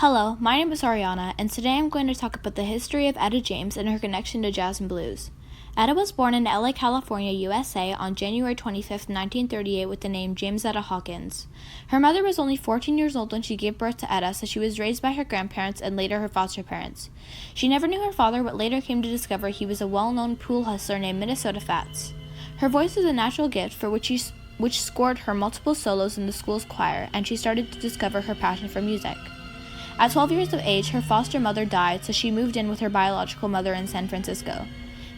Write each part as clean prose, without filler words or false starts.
Hello, my name is Ariana, and today I'm going to talk about the history of Etta James and her connection to jazz and blues. Etta was born in LA, California, USA on January 25, 1938 with the name James Etta Hawkins. Her mother was only 14 years old when she gave birth to Etta, so she was raised by her grandparents and later her foster parents. She never knew her father, but later came to discover he was a well-known pool hustler named Minnesota Fats. Her voice was a natural gift for which scored her multiple solos in the school's choir, and she started to discover her passion for music. At 12 years of age, her foster mother died, so she moved in with her biological mother in San Francisco.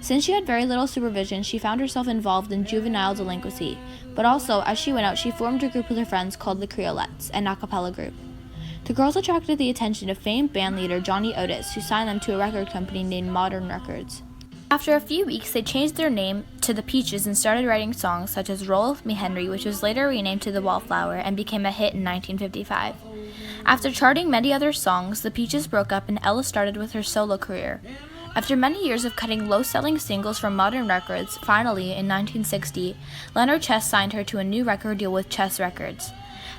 Since she had very little supervision, she found herself involved in juvenile delinquency, but also, as she went out, she formed a group with her friends called the Creolettes, an a cappella group. The girls attracted the attention of famed bandleader Johnny Otis, who signed them to a record company named Modern Records. After a few weeks, they changed their name to the Peaches and started writing songs such as Roll With Me Henry, which was later renamed to The Wallflower and became a hit in 1955. After charting many other songs, the Peaches broke up and Ella started with her solo career. After many years of cutting low-selling singles from Modern Records, finally, in 1960, Leonard Chess signed her to a new record deal with Chess Records.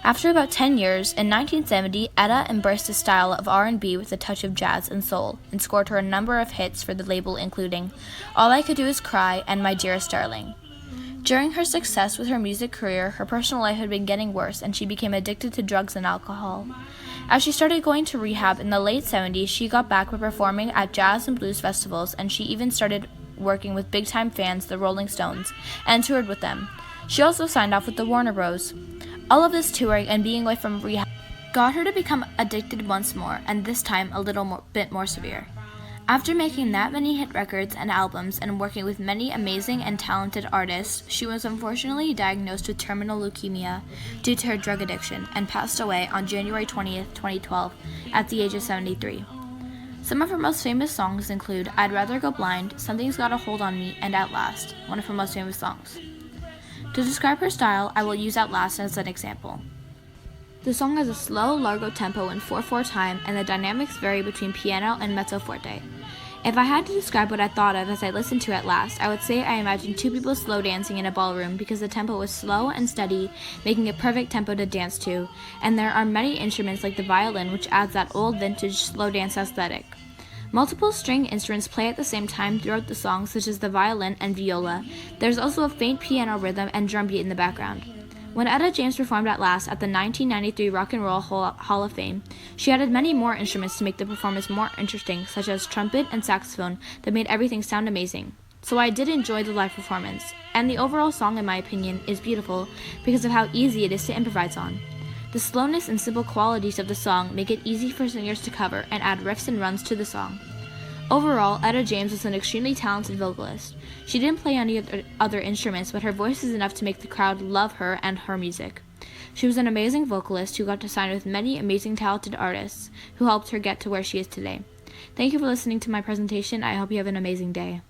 After about 10 years, in 1970, Etta embraced a style of R&B with a touch of jazz and soul, and scored her a number of hits for the label including All I Could Do Is Cry and My Dearest Darling. During her success with her music career, her personal life had been getting worse and she became addicted to drugs and alcohol. As she started going to rehab in the late 70s, she got back by performing at jazz and blues festivals, and she even started working with big-time fans, the Rolling Stones, and toured with them. She also signed off with the Warner Bros. All of this touring and being away from rehab got her to become addicted once more, and this time a bit more severe. After making that many hit records and albums and working with many amazing and talented artists, she was unfortunately diagnosed with terminal leukemia due to her drug addiction and passed away on January 20th, 2012 at the age of 73. Some of her most famous songs include I'd Rather Go Blind, Something's Got a Hold on Me, and At Last, one of her most famous songs. To describe her style, I will use At Last as an example. The song has a slow, largo tempo in 4/4 time, and the dynamics vary between piano and mezzo forte. If I had to describe what I thought of as I listened to At Last, I would say I imagined two people slow dancing in a ballroom because the tempo was slow and steady, making a perfect tempo to dance to, and there are many instruments like the violin which adds that old vintage slow dance aesthetic. Multiple string instruments play at the same time throughout the song, such as the violin and viola. There's also a faint piano rhythm and drum beat in the background. When Etta James performed At Last at the 1993 Rock and Roll Hall of Fame, she added many more instruments to make the performance more interesting, such as trumpet and saxophone, that made everything sound amazing. So I did enjoy the live performance, and the overall song, in my opinion, is beautiful because of how easy it is to improvise on. The slowness and simple qualities of the song make it easy for singers to cover and add riffs and runs to the song. Overall, Etta James was an extremely talented vocalist. She didn't play any other instruments, but her voice is enough to make the crowd love her and her music. She was an amazing vocalist who got to sign with many amazing talented artists who helped her get to where she is today. Thank you for listening to my presentation. I hope you have an amazing day.